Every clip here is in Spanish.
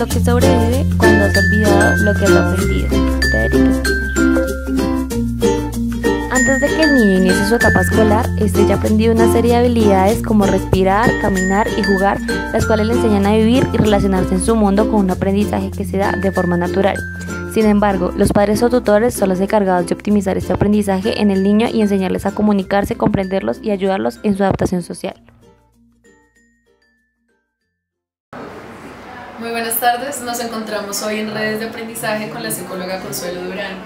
que sobrevive cuando has olvidado lo que has aprendido. Frederick Skinner. Antes de que el niño inicie su etapa escolar, este ya ha aprendido una serie de habilidades como respirar, caminar y jugar, las cuales le enseñan a vivir y relacionarse en su mundo con un aprendizaje que se da de forma natural. Sin embargo, los padres o tutores son los encargados de optimizar este aprendizaje en el niño y enseñarles a comunicarse, comprenderlos y ayudarlos en su adaptación social. Muy buenas tardes, nos encontramos hoy en Redes de Aprendizaje con la psicóloga Consuelo Durán.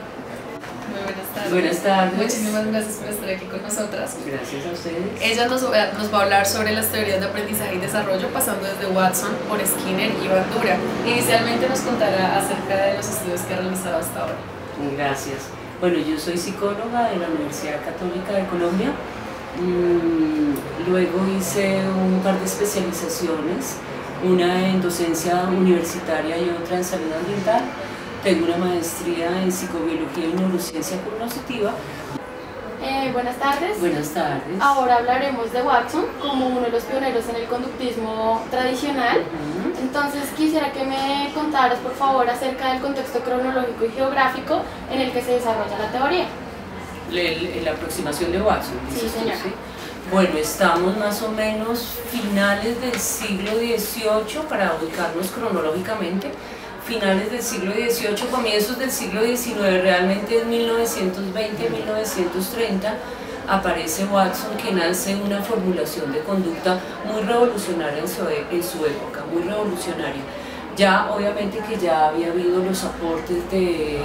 Muy buenas tardes. Buenas tardes. Muchísimas gracias por estar aquí con nosotras. Gracias a ustedes. Ella nos va a hablar sobre las teorías de aprendizaje y desarrollo, pasando desde Watson por Skinner y Bandura. Inicialmente nos contará acerca de los estudios que ha realizado hasta ahora. Gracias. Bueno, yo soy psicóloga de la Universidad Católica de Colombia. Luego hice un par de especializaciones, una en docencia universitaria y otra en salud ambiental. Tengo una maestría en psicobiología y neurociencia cognitiva. Buenas tardes. Buenas tardes. Ahora hablaremos de Watson como uno de los pioneros en el conductismo tradicional. Entonces quisiera que me contaras por favor acerca del contexto cronológico y geográfico en el que se desarrolla la teoría. La aproximación de Watson. Sí, señora. ¿Sí? Bueno, estamos más o menos finales del siglo XVIII para ubicarnos cronológicamente. Finales del siglo XVIII, comienzos del siglo XIX, realmente en 1920-1930 aparece Watson, que nace una formulación de conducta muy revolucionaria en su época, muy revolucionaria. Ya obviamente que ya había habido los aportes de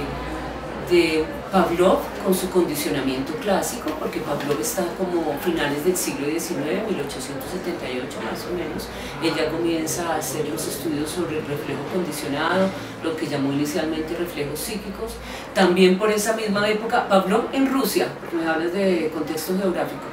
Pavlov con su condicionamiento clásico, porque Pavlov está como finales del siglo XIX, 1878 más o menos. Ella comienza a hacer los estudios sobre el reflejo condicionado, lo que llamó inicialmente reflejos psíquicos. También por esa misma época, Pavlov en Rusia, porque me hablas de contexto geográfico,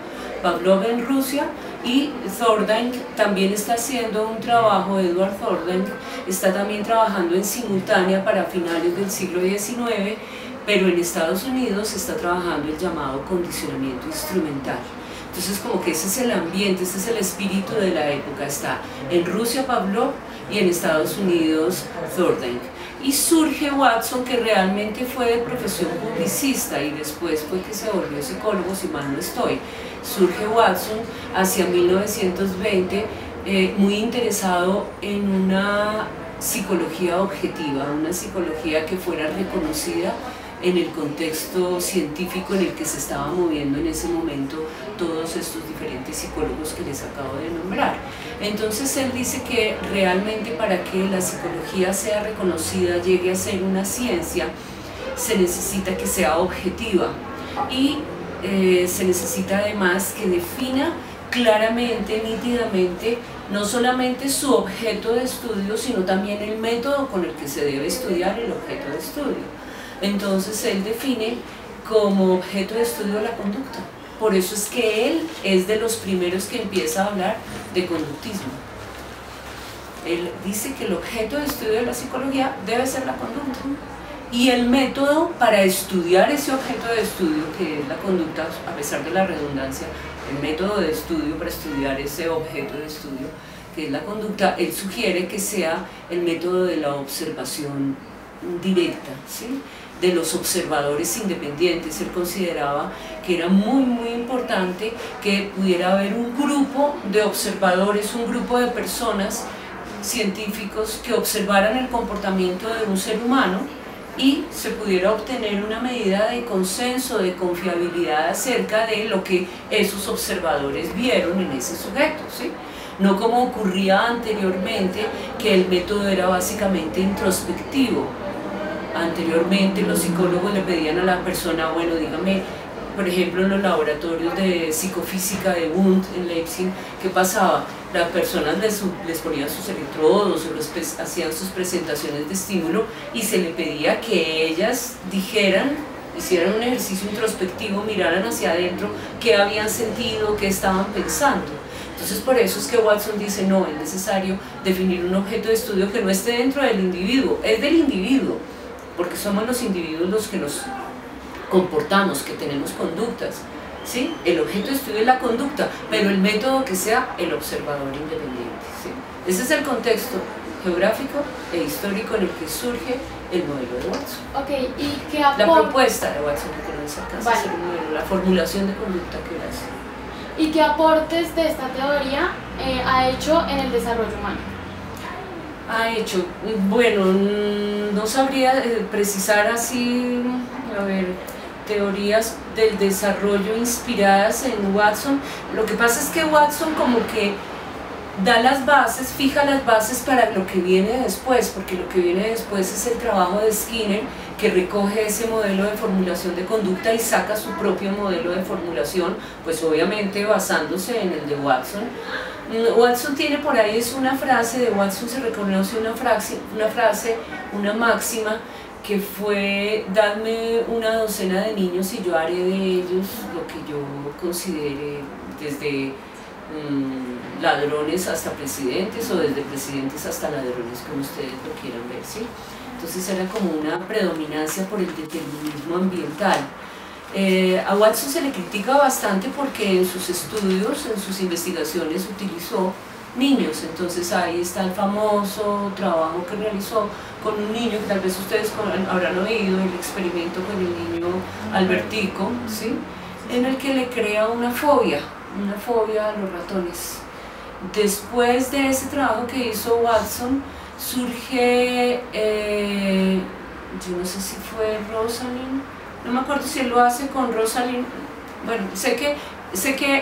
Pavlov en Rusia, y Thorndike también está haciendo un trabajo, Edward Thorndike está también trabajando en simultánea para finales del siglo XIX, pero en Estados Unidos se está trabajando el llamado condicionamiento instrumental. Entonces como que ese es el ambiente, ese es el espíritu de la época. Está en Rusia Pavlov y en Estados Unidos Thorndike. Y surge Watson, que realmente fue de profesión publicista y después fue que se volvió psicólogo, si mal no estoy. Surge Watson hacia 1920, muy interesado en una psicología objetiva, una psicología que fuera reconocida en el contexto científico en el que se estaba moviendo en ese momento todos estos diferentes psicólogos que les acabo de nombrar. Entonces él dice que realmente para que la psicología sea reconocida, llegue a ser una ciencia, se necesita que sea objetiva y se necesita además que defina claramente, nítidamente, no solamente su objeto de estudio, sino también el método con el que se debe estudiar el objeto de estudio. Entonces él define como objeto de estudio la conducta. Por eso es que él es de los primeros que empieza a hablar de conductismo. Él dice que el objeto de estudio de la psicología debe ser la conducta. Y el método para estudiar ese objeto de estudio, que es la conducta, a pesar de la redundancia, el método de estudio para estudiar ese objeto de estudio, que es la conducta, él sugiere que sea el método de la observación directa, ¿sí? De los observadores independientes. Él consideraba que era muy importante que pudiera haber un grupo de observadores, un grupo de personas, científicos, que observaran el comportamiento de un ser humano y se pudiera obtener una medida de consenso, de confiabilidad acerca de lo que esos observadores vieron en ese sujeto, ¿sí? No como ocurría anteriormente, que el método era básicamente introspectivo. Anteriormente los psicólogos le pedían a la persona, bueno, dígame, por ejemplo en los laboratorios de psicofísica de Wundt en Leipzig, ¿qué pasaba? Las personas les ponían sus electrodos o hacían sus presentaciones de estímulo y se le pedía que ellas dijeran, hicieran un ejercicio introspectivo, miraran hacia adentro qué habían sentido, qué estaban pensando. Entonces por eso es que Watson dice, no, es necesario definir un objeto de estudio que no esté dentro del individuo, es del individuo, porque somos los individuos los que nos comportamos, que tenemos conductas, ¿sí? El objeto de estudio es la conducta, pero el método que sea el observador independiente, ¿sí? Ese es el contexto geográfico e histórico en el que surge el modelo de Watson. Ok, ¿y qué La aporte? propuesta de Watson, porque no se alcanza a ser un modelo, la formulación de conducta que él hace. ¿Y qué aportes de esta teoría ha hecho en el desarrollo humano? Ha hecho, bueno, no sabría precisar así, a ver, teorías del desarrollo inspiradas en Watson. Lo que pasa es que Watson como que da las bases, fija las bases para lo que viene después, porque lo que viene después es el trabajo de Skinner, que recoge ese modelo de formulación de conducta y saca su propio modelo de formulación, pues obviamente basándose en el de Watson. Watson tiene por ahí, es una frase de Watson, se reconoce una máxima que fue: dadme una docena de niños y yo haré de ellos lo que yo considere, desde ladrones hasta presidentes, o desde presidentes hasta ladrones, como ustedes lo quieran ver, ¿sí? Entonces era como una predominancia por el determinismo ambiental. A Watson se le critica bastante porque en sus estudios, en sus investigaciones, utilizó niños. Entonces ahí está el famoso trabajo que realizó con un niño, que tal vez ustedes habrán oído, el experimento con el niño Albertico, ¿sí? En el que le crea una fobia a los ratones. Después de ese trabajo que hizo Watson, surge, yo no sé si fue Rosalind, no me acuerdo si él lo hace con Rosalind, bueno, sé que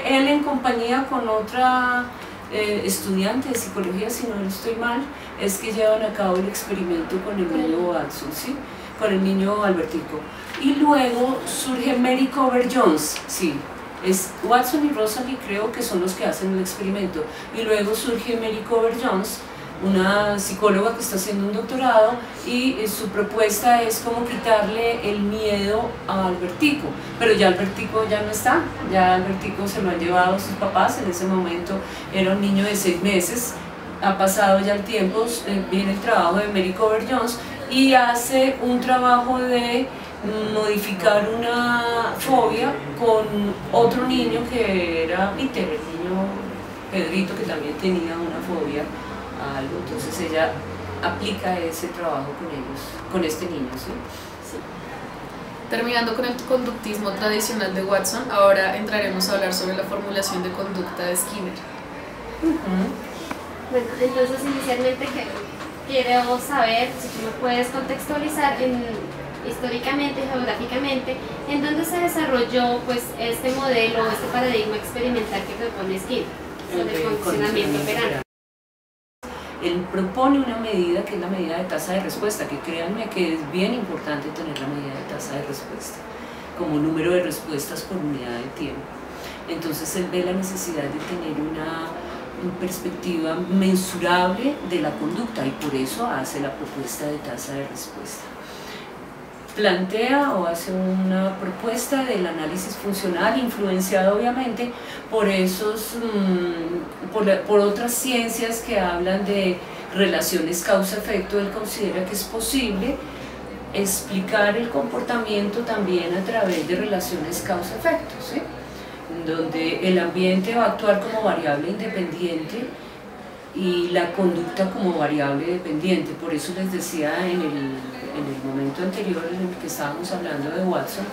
él, en compañía con otra estudiante de psicología, si no estoy mal, es que llevan a cabo el experimento con el niño Watson, ¿sí? Con el niño Albertico. Y luego surge Mary Coover Jones, sí, es Watson y Rosalind, creo que son los que hacen el experimento. Y luego surge Mary Coover Jones, una psicóloga que está haciendo un doctorado, y su propuesta es como quitarle el miedo a Albertico, pero ya Albertico ya no está, ya Albertico se lo han llevado sus papás. En ese momento era un niño de 6 meses, ha pasado ya el tiempo, viene el trabajo de Mary Coover Jones y hace un trabajo de modificar una fobia con otro niño que era Peter, el niño Pedrito, que también tenía una fobia a algo. Entonces ella aplica ese trabajo con ellos, con este niño, ¿sí? Sí. Terminando con el conductismo tradicional de Watson, ahora entraremos a hablar sobre la formulación de conducta de Skinner. Bueno, entonces inicialmente quiero saber si tú me puedes contextualizar históricamente, geográficamente, en dónde se desarrolló pues este modelo, este paradigma experimental que propone Skinner sobre el condicionamiento operante. Él propone una medida que es la medida de tasa de respuesta, que créanme que es bien importante tener la medida de tasa de respuesta como número de respuestas por unidad de tiempo. Entonces él ve la necesidad de tener una perspectiva mensurable de la conducta, y por eso hace la propuesta de tasa de respuesta. Plantea o hace una propuesta del análisis funcional, influenciado obviamente por por otras ciencias que hablan de relaciones causa-efecto. Él considera que es posible explicar el comportamiento también a través de relaciones causa-efecto, ¿sí? Donde el ambiente va a actuar como variable independiente y la conducta como variable dependiente. Por eso les decía en el momento anterior en el que estábamos hablando de Watson,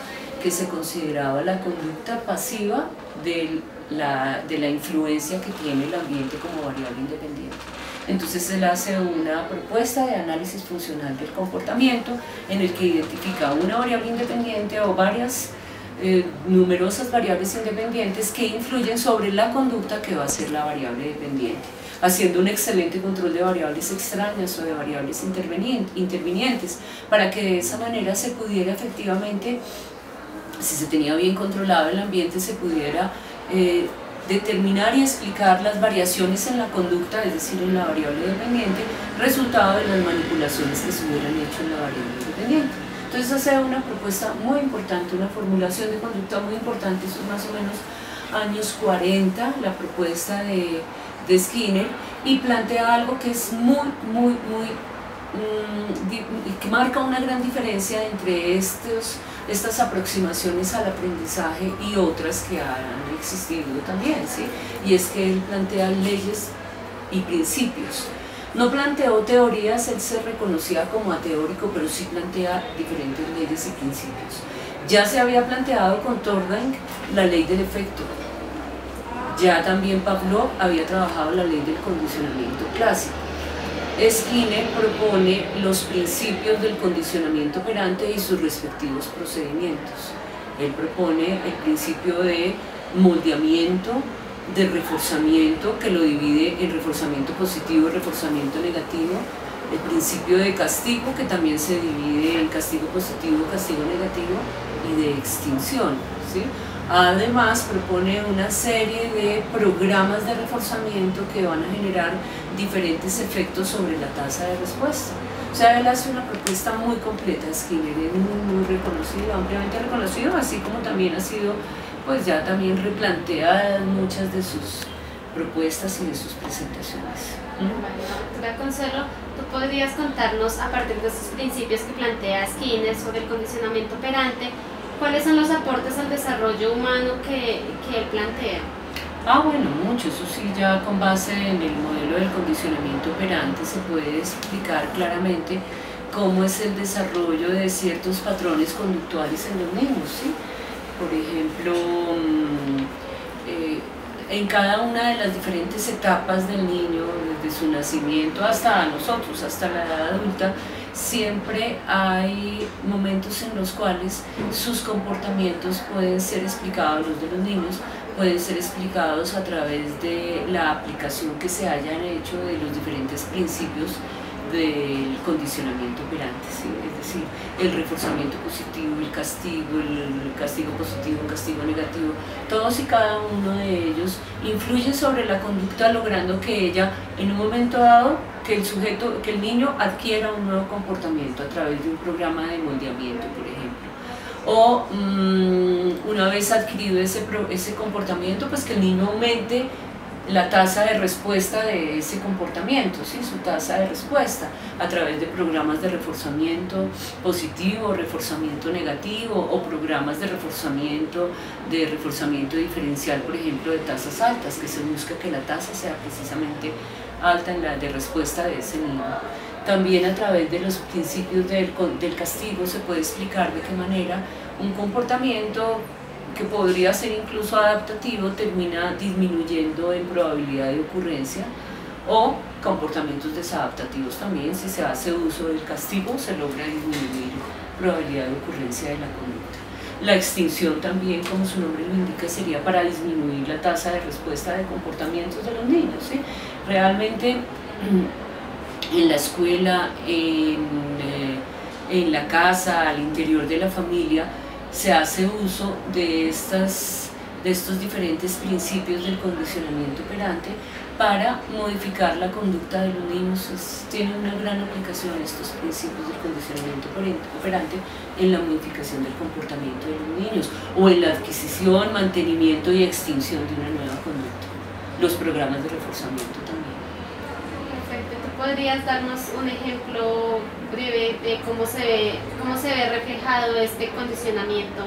que se consideraba la conducta pasiva de la influencia que tiene el ambiente como variable independiente. Entonces él hace una propuesta de análisis funcional del comportamiento en el que identifica una variable independiente o varias numerosas variables independientes que influyen sobre la conducta que va a ser la variable dependiente, haciendo un excelente control de variables extrañas o de variables intervinientes, para que de esa manera se pudiera efectivamente, si se tenía bien controlado el ambiente, se pudiera determinar y explicar las variaciones en la conducta, es decir, en la variable dependiente, resultado de las manipulaciones que se hubieran hecho en la variable independiente. Entonces hace una propuesta muy importante, una formulación de conducta muy importante, eso es más o menos años 40, la propuesta de Skinner, y plantea algo que es que marca una gran diferencia entre estas aproximaciones al aprendizaje y otras que han existido también, ¿sí? Y es que él plantea leyes y principios. No planteó teorías, él se reconocía como ateórico, pero sí plantea diferentes leyes y principios. Ya se había planteado con Thorndike la ley del efecto. Ya también Pavlov había trabajado la ley del condicionamiento clásico. Skinner propone los principios del condicionamiento operante y sus respectivos procedimientos. Él propone el principio de moldeamiento, de reforzamiento, que lo divide en reforzamiento positivo y reforzamiento negativo, el principio de castigo, que también se divide en castigo positivo, castigo negativo, y de extinción, ¿sí? Además propone una serie de programas de reforzamiento que van a generar diferentes efectos sobre la tasa de respuesta. O sea, él hace una propuesta muy completa. Skinner es muy reconocido, ampliamente reconocido, así como también ha sido, pues ya también replanteadas muchas de sus propuestas y de sus presentaciones. Doctora Consuelo, ¿tú podrías contarnos, a partir de esos principios que plantea Skinner sobre el condicionamiento operante, cuáles son los aportes al desarrollo humano que él plantea? Bueno, mucho, eso sí, ya con base en el modelo del condicionamiento operante se puede explicar claramente cómo es el desarrollo de ciertos patrones conductuales en los niños, ¿sí? Por ejemplo, en cada una de las diferentes etapas del niño, desde su nacimiento hasta nosotros, hasta la edad adulta, siempre hay momentos en los cuales sus comportamientos pueden ser explicados, los de los niños, pueden ser explicados a través de la aplicación que se hayan hecho de los diferentes principios del condicionamiento operante, ¿sí? Es decir, el reforzamiento positivo, el castigo positivo, el castigo negativo, todos y cada uno de ellos influyen sobre la conducta, logrando que ella, en un momento dado, que el niño adquiera un nuevo comportamiento a través de un programa de moldeamiento, por ejemplo. O una vez adquirido ese comportamiento, pues que el niño aumente la tasa de respuesta de ese comportamiento, ¿sí? Su tasa de respuesta a través de programas de reforzamiento positivo, reforzamiento negativo, o programas de reforzamiento diferencial, por ejemplo, de tasas altas, que se busca que la tasa sea precisamente alta en la de respuesta de ese niño. También a través de los principios del castigo se puede explicar de qué manera un comportamiento que podría ser incluso adaptativo termina disminuyendo en probabilidad de ocurrencia, o comportamientos desadaptativos también. Si se hace uso del castigo se logra disminuir probabilidad de ocurrencia de la conducta. La extinción también, como su nombre lo indica, sería para disminuir la tasa de respuesta de comportamientos de los niños, ¿sí? Realmente en la escuela, en la casa, al interior de la familia, se hace uso de estos diferentes principios del condicionamiento operante para modificar la conducta de los niños. Tienen una gran aplicación estos principios del condicionamiento operante en la modificación del comportamiento de los niños, o en la adquisición, mantenimiento y extinción de una nueva conducta. Los programas de reforzamiento también. Perfecto. ¿Tú podrías darnos un ejemplo breve de cómo se ve reflejado este condicionamiento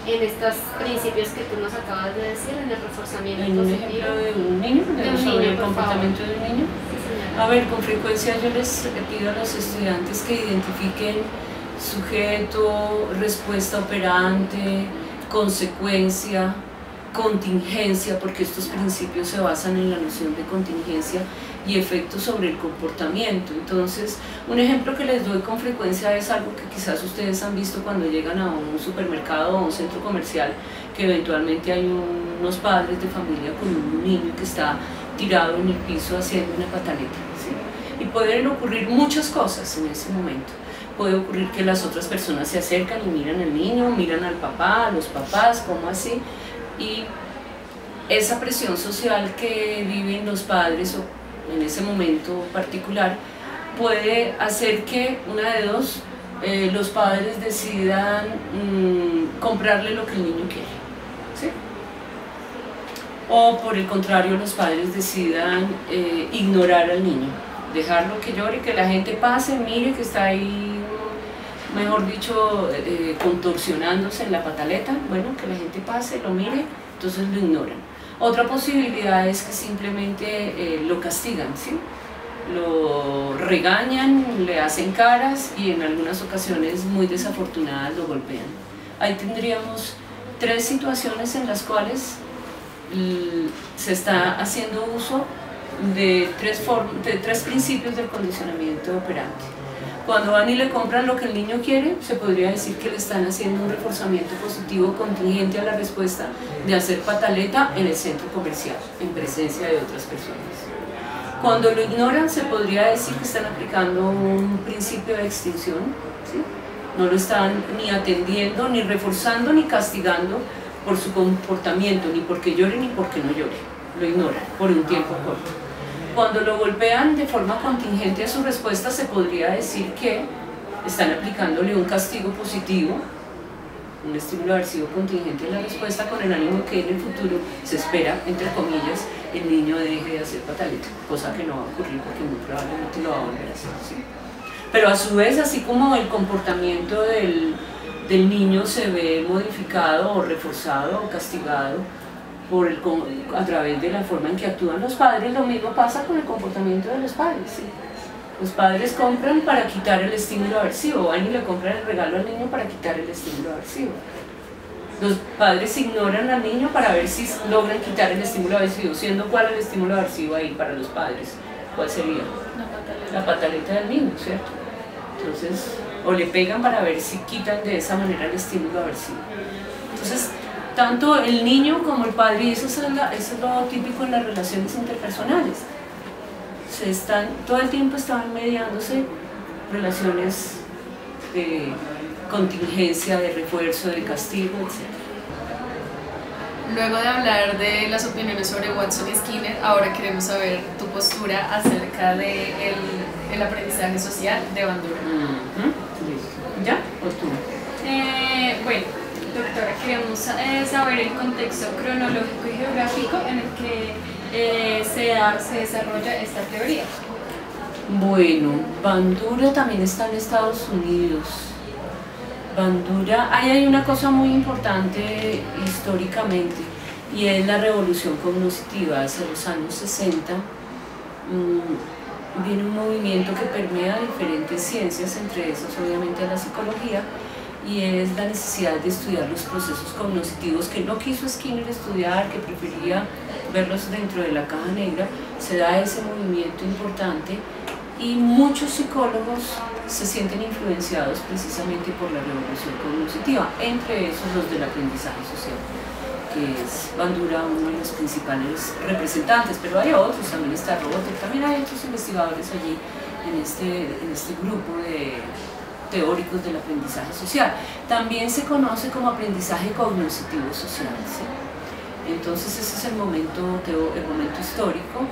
en estos principios que tú nos acabas de decir, en el reforzamiento positivo? ¿Un ejemplo de un niño? ¿Sobre el comportamiento de un niño? Sí, a ver, con frecuencia yo les pido a los estudiantes que identifiquen sujeto, respuesta operante, consecuencia, contingencia, porque estos principios se basan en la noción de contingencia, y efectos sobre el comportamiento. Entonces, un ejemplo que les doy con frecuencia es algo que quizás ustedes han visto cuando llegan a un supermercado o a un centro comercial, que eventualmente hay unos padres de familia con un niño que está tirado en el piso haciendo una pataleta, ¿sí? Y pueden ocurrir muchas cosas en ese momento. Puede ocurrir que las otras personas se acercan y miran al niño, miran al papá, a los papás, como así, y esa presión social que viven los padres en ese momento particular puede hacer que una de dos, los padres decidan comprarle lo que el niño quiere, ¿sí? O por el contrario, los padres decidan ignorar al niño, dejarlo que llore, que la gente pase, mire que está ahí, mejor dicho, contorsionándose en la pataleta. Bueno, que la gente pase, lo mire, entonces lo ignoran. Otra posibilidad es que simplemente lo castigan, ¿sí? lo regañan, le hacen caras y en algunas ocasiones muy desafortunadas lo golpean. Ahí tendríamos 3 situaciones en las cuales se está haciendo uso de 3 principios del condicionamiento operante. Cuando van y le compran lo que el niño quiere, se podría decir que le están haciendo un reforzamiento positivo contingente a la respuesta de hacer pataleta en el centro comercial, en presencia de otras personas. Cuando lo ignoran, se podría decir que están aplicando un principio de extinción, ¿sí? No lo están ni atendiendo, ni reforzando, ni castigando por su comportamiento, ni porque llore ni porque no llore, lo ignoran por un tiempo corto. Cuando lo golpean de forma contingente a su respuesta, se podría decir que están aplicándole un castigo positivo, un estímulo aversivo contingente a la respuesta, con el ánimo que en el futuro se espera, entre comillas, el niño deje de hacer pataleta, cosa que no va a ocurrir porque muy probablemente lo va a volver a hacer, ¿sí? Pero a su vez, así como el comportamiento del niño se ve modificado o reforzado o castigado a través de la forma en que actúan los padres, lo mismo pasa con el comportamiento de los padres, ¿sí? Los padres compran para quitar el estímulo aversivo, van y le compran el regalo al niño para quitar el estímulo aversivo. Los padres ignoran al niño para ver si logran quitar el estímulo aversivo, siendo cuál el estímulo aversivo ahí para los padres. ¿Cuál sería? La pataleta del niño, ¿cierto? Entonces, o le pegan para ver si quitan de esa manera el estímulo aversivo. Entonces, tanto el niño como el padre, y eso es lo típico en las relaciones interpersonales, todo el tiempo están mediándose relaciones de contingencia, de refuerzo, de castigo, etc. Luego de hablar de las opiniones sobre Watson y Skinner, ahora queremos saber tu postura acerca del aprendizaje social de Bandura. ¿Ya? ¿O tú? Bueno, doctora, queremos saber el contexto cronológico y geográfico en el que se desarrolla esta teoría. Bueno, Bandura también está en Estados Unidos. Bandura, ahí hay una cosa muy importante históricamente, y es la revolución cognitiva. Hacia los años 60 viene un movimiento que permea diferentes ciencias, entre esas obviamente la psicología, y es la necesidad de estudiar los procesos cognitivos que no quiso Skinner estudiar, que prefería verlos dentro de la caja negra. Se da ese movimiento importante y muchos psicólogos se sienten influenciados precisamente por la revolución cognitiva, entre esos los del aprendizaje social, que es Bandura uno de los principales representantes, pero hay otros, también está Robotek, también hay otros investigadores allí en este grupo de teóricos del aprendizaje social. También se conoce como aprendizaje cognitivo social, ¿sí? Entonces ese es el momento histórico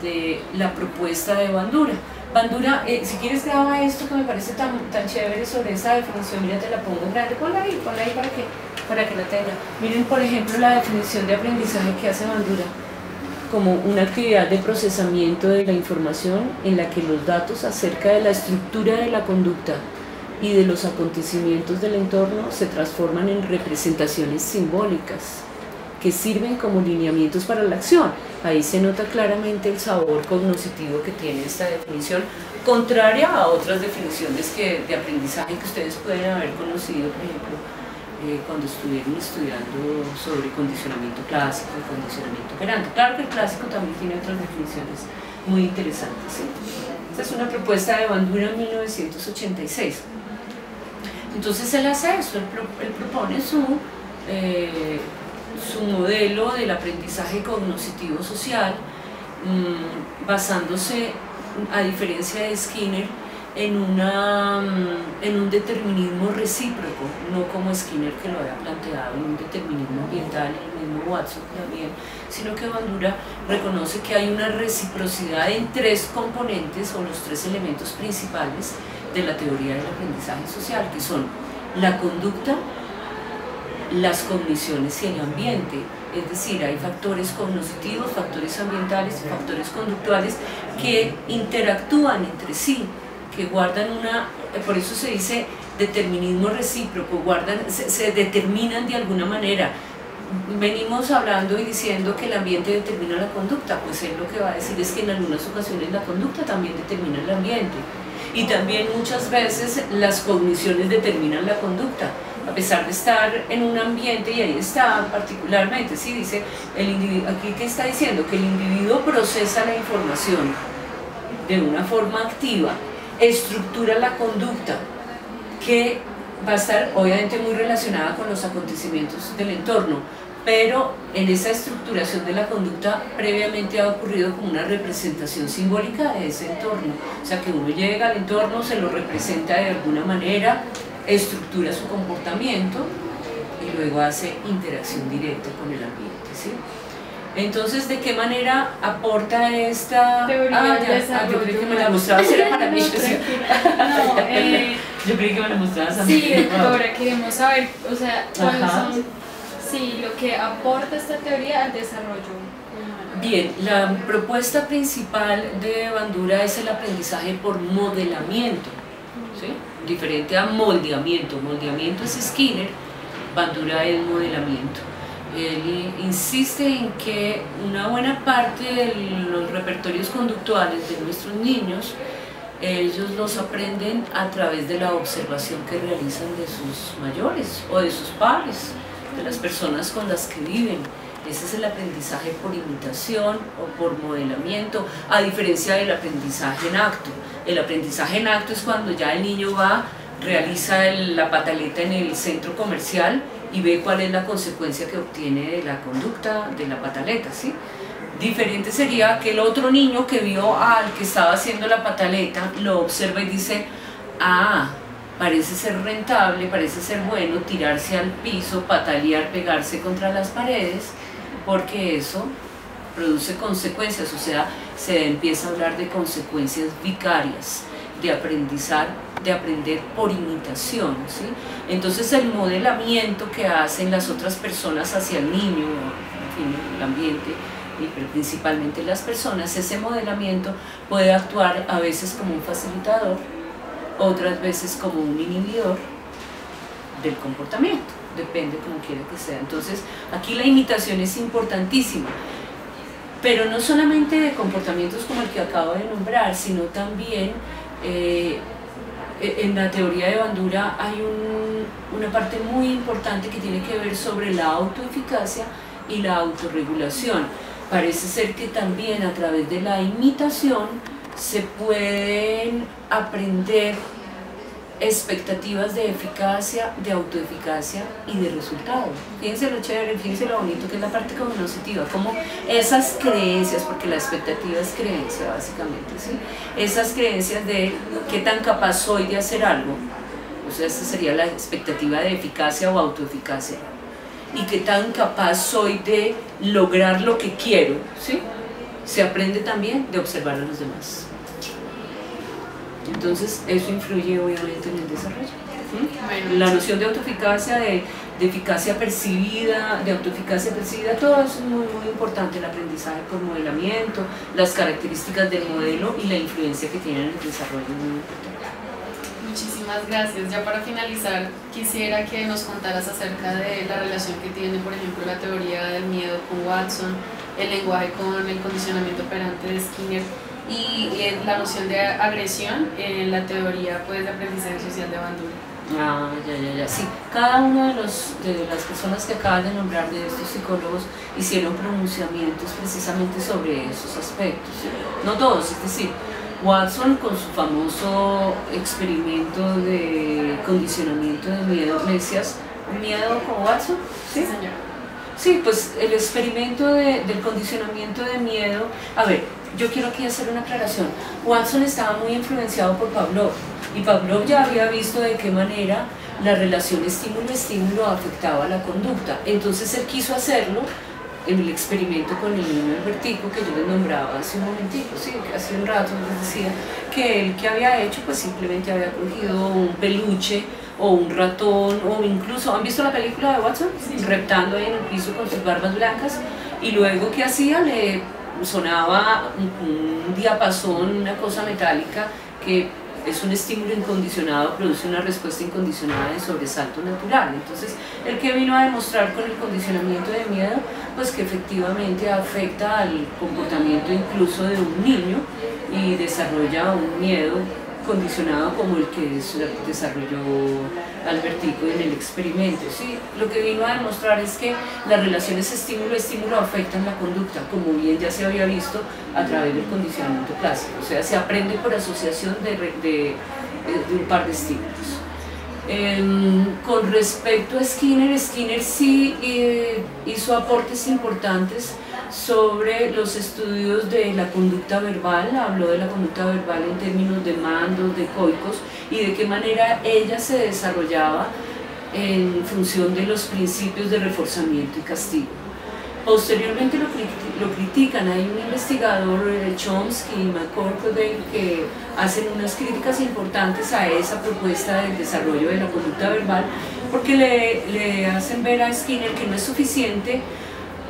de la propuesta de Bandura. Bandura, si quieres graba esto que me parece tan chévere sobre esa definición, mira, te la pongo grande, ponla ahí para que la tenga. Miren, por ejemplo, la definición de aprendizaje que hace Bandura como una actividad de procesamiento de la información en la que los datos acerca de la estructura de la conducta y de los acontecimientos del entorno se transforman en representaciones simbólicas que sirven como lineamientos para la acción. Ahí se nota claramente el sabor cognitivo que tiene esta definición, contraria a otras definiciones de aprendizaje que ustedes pueden haber conocido, por ejemplo, cuando estuvieron estudiando sobre condicionamiento clásico y condicionamiento operante. Claro que el clásico también tiene otras definiciones muy interesantes, ¿sí? Esta es una propuesta de Bandura en 1986. Entonces él hace eso, él propone su modelo del aprendizaje cognitivo social, basándose, a diferencia de Skinner, en un determinismo recíproco, no como Skinner que lo había planteado, en un determinismo ambiental, el mismo Watson también, sino que Bandura reconoce que hay una reciprocidad en 3 componentes, o los 3 elementos principales de la teoría del aprendizaje social, que son la conducta, las cogniciones y el ambiente. Es decir, hay factores cognitivos, factores ambientales y factores conductuales que interactúan entre sí, que guardan por eso se dice determinismo recíproco, se determinan de alguna manera, venimos hablando y diciendo que el ambiente determina la conducta, pues él lo que va a decir es que en algunas ocasiones la conducta también determina el ambiente. Y también muchas veces las cogniciones determinan la conducta, a pesar de estar en un ambiente, y ahí está particularmente, ¿sí? Dice el individuo, aquí que está diciendo que el individuo procesa la información de una forma activa, estructura la conducta, que va a estar obviamente muy relacionada con los acontecimientos del entorno, pero en esa estructuración de la conducta previamente ha ocurrido como una representación simbólica de ese entorno, o sea que uno llega al entorno, se lo representa de alguna manera, estructura su comportamiento y luego hace interacción directa con el ambiente, ¿sí? Entonces, ¿de qué manera aporta esta teoría del desarrollo? Yo creí que me la mostrabas, era para mí. No, tranquila. Yo creí que me la mostrabas a mí. Sí, doctora, queremos saber, o sea, cuáles son, sí, lo que aporta esta teoría al desarrollo. Bien, la propuesta principal de Bandura es el aprendizaje por modelamiento, ¿sí? Diferente a moldeamiento. Moldeamiento es Skinner, Bandura es modelamiento. Él insiste en que una buena parte de los repertorios conductuales de nuestros niños, ellos los aprenden a través de la observación que realizan de sus mayores o de sus pares, de las personas con las que viven. Ese es el aprendizaje por imitación o por modelamiento, a diferencia del aprendizaje en acto. El aprendizaje en acto es cuando ya el niño va, realiza la pataleta en el centro comercial y ve cuál es la consecuencia que obtiene de la conducta de la pataleta, ¿sí? Diferente sería que el otro niño que vio al que estaba haciendo la pataleta lo observa y dice, ah, parece ser rentable, parece ser bueno tirarse al piso, patalear, pegarse contra las paredes, porque eso produce consecuencias, o sea, se empieza a hablar de consecuencias vicarias, de aprender por imitación, ¿sí? Entonces el modelamiento que hacen las otras personas hacia el niño, en fin, el ambiente, pero principalmente las personas, ese modelamiento puede actuar a veces como un facilitador, otras veces como un inhibidor del comportamiento, depende como quiera que sea. Entonces aquí la imitación es importantísima, pero no solamente de comportamientos como el que acabo de nombrar, sino también en la teoría de Bandura hay una parte muy importante que tiene que ver sobre la autoeficacia y la autorregulación. Parece ser que también a través de la imitación se pueden aprender expectativas de eficacia, de autoeficacia y de resultado. Fíjense lo chévere, fíjense lo bonito que es la parte cognitiva, como esas creencias, porque la expectativa es creencia básicamente, ¿sí? Esas creencias de qué tan capaz soy de hacer algo, o sea, esa sería la expectativa de eficacia o autoeficacia, y qué tan capaz soy de lograr lo que quiero, ¿sí? Se aprende también de observar a los demás. Entonces eso influye obviamente en el desarrollo. ¿Sí? La noción de autoeficacia, de eficacia percibida, de autoeficacia percibida, todo eso es muy, muy importante, el aprendizaje por modelamiento, las características del modelo y la influencia que tiene en el desarrollo es muy importante. Muchísimas gracias. Ya para finalizar, quisiera que nos contaras acerca de la relación que tiene, por ejemplo, la teoría del miedo con Watson, el lenguaje con el condicionamiento operante de Skinner y la noción de agresión en la teoría pues, de aprendizaje social de Bandura. Ah, ya. Sí, cada uno de las personas que acaban de nombrar, de estos psicólogos, hicieron pronunciamientos precisamente sobre esos aspectos. No todos, es decir, Watson con su famoso experimento de condicionamiento de miedo, ¿me decías miedo con Watson? Sí, señor. Sí, pues el experimento del condicionamiento de miedo, a ver, yo quiero aquí hacer una aclaración. Watson estaba muy influenciado por Pavlov, y Pavlov ya había visto de qué manera la relación estímulo-estímulo afectaba la conducta, entonces él quiso hacerlo en el experimento con el niño Albertico que yo les nombraba hace un momentico, sí, que hace un rato les decía que él que había hecho pues simplemente había cogido un peluche o un ratón o incluso, ¿han visto la película de Watson? Sí. Reptando ahí en el piso con sus barbas blancas y luego ¿qué hacía? Le sonaba un diapasón, una cosa metálica que es un estímulo incondicionado, produce una respuesta incondicionada de sobresalto natural. Entonces, el que vino a demostrar con el condicionamiento de miedo, pues que efectivamente afecta al comportamiento incluso de un niño y desarrolla un miedo condicionado como el que desarrolló Albertico en el experimento. ¿Sí? Lo que vino a demostrar es que las relaciones estímulo-estímulo afectan la conducta, como bien ya se había visto a través del condicionamiento clásico. O sea, se aprende por asociación de un par de estímulos. Con respecto a Skinner sí hizo aportes importantes sobre los estudios de la conducta verbal, habló de la conducta verbal en términos de mandos, de coicos, y de qué manera ella se desarrollaba en función de los principios de reforzamiento y castigo. Posteriormente lo critican, hay un investigador, Chomsky y McCorkle, que hacen unas críticas importantes a esa propuesta del desarrollo de la conducta verbal, porque le hacen ver a Skinner que no es suficiente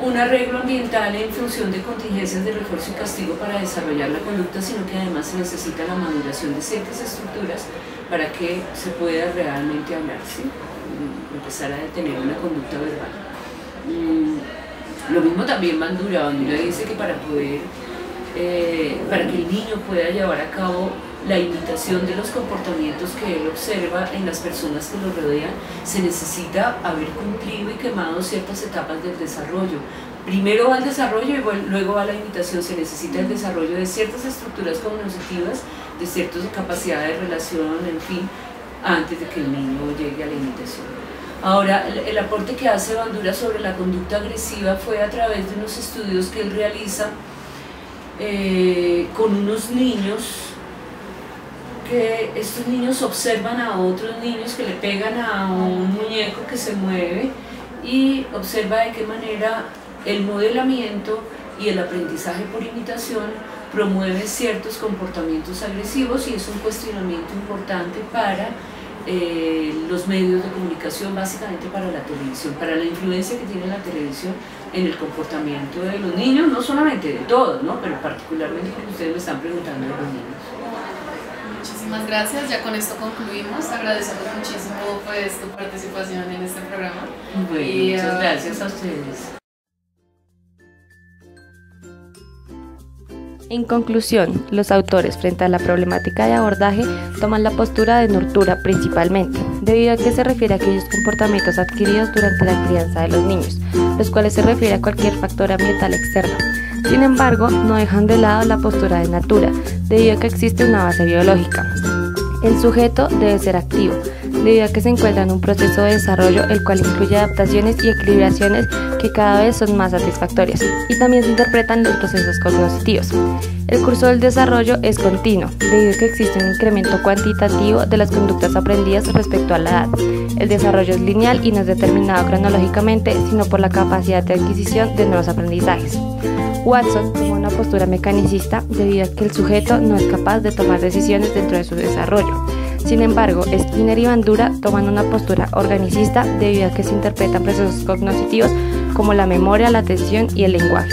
un arreglo ambiental en función de contingencias de refuerzo y castigo para desarrollar la conducta, sino que además se necesita la maduración de ciertas estructuras para que se pueda realmente hablar, ¿sí? Empezar a tener una conducta verbal. Lo mismo también Bandura dice que para que el niño pueda llevar a cabo la imitación de los comportamientos que él observa en las personas que lo rodean, se necesita haber cumplido y quemado ciertas etapas del desarrollo. Primero va el desarrollo y luego va la imitación. Se necesita el desarrollo de ciertas estructuras cognitivas, de ciertas capacidades de relación, en fin, antes de que el niño llegue a la imitación. Ahora, el aporte que hace Bandura sobre la conducta agresiva fue a través de unos estudios que él realiza con unos niños, que estos niños observan a otros niños que le pegan a un muñeco que se mueve y observa de qué manera el modelamiento y el aprendizaje por imitación promueve ciertos comportamientos agresivos, y es un cuestionamiento importante para los medios de comunicación, básicamente para la televisión, para la influencia que tiene la televisión en el comportamiento de los niños, no solamente de todos, ¿no? Pero particularmente porque ustedes me están preguntando de los niños. Muchísimas gracias, ya con esto concluimos. Agradecemos muchísimo pues tu participación en este programa. Bueno, muchas gracias a ustedes. En conclusión, los autores frente a la problemática de abordaje toman la postura de nurtura principalmente, debido a que se refiere a aquellos comportamientos adquiridos durante la crianza de los niños, los cuales se refiere a cualquier factor ambiental externo. Sin embargo, no dejan de lado la postura de natura, debido a que existe una base biológica. El sujeto debe ser activo, debido a que se encuentra en un proceso de desarrollo el cual incluye adaptaciones y equilibraciones que cada vez son más satisfactorias, y también se interpretan los procesos cognitivos. El curso del desarrollo es continuo, debido a que existe un incremento cuantitativo de las conductas aprendidas respecto a la edad. El desarrollo es lineal y no es determinado cronológicamente, sino por la capacidad de adquisición de nuevos aprendizajes. Watson toma una postura mecanicista debido a que el sujeto no es capaz de tomar decisiones dentro de su desarrollo. Sin embargo, Skinner y Bandura toman una postura organicista debido a que se interpretan procesos cognitivos como la memoria, la atención y el lenguaje.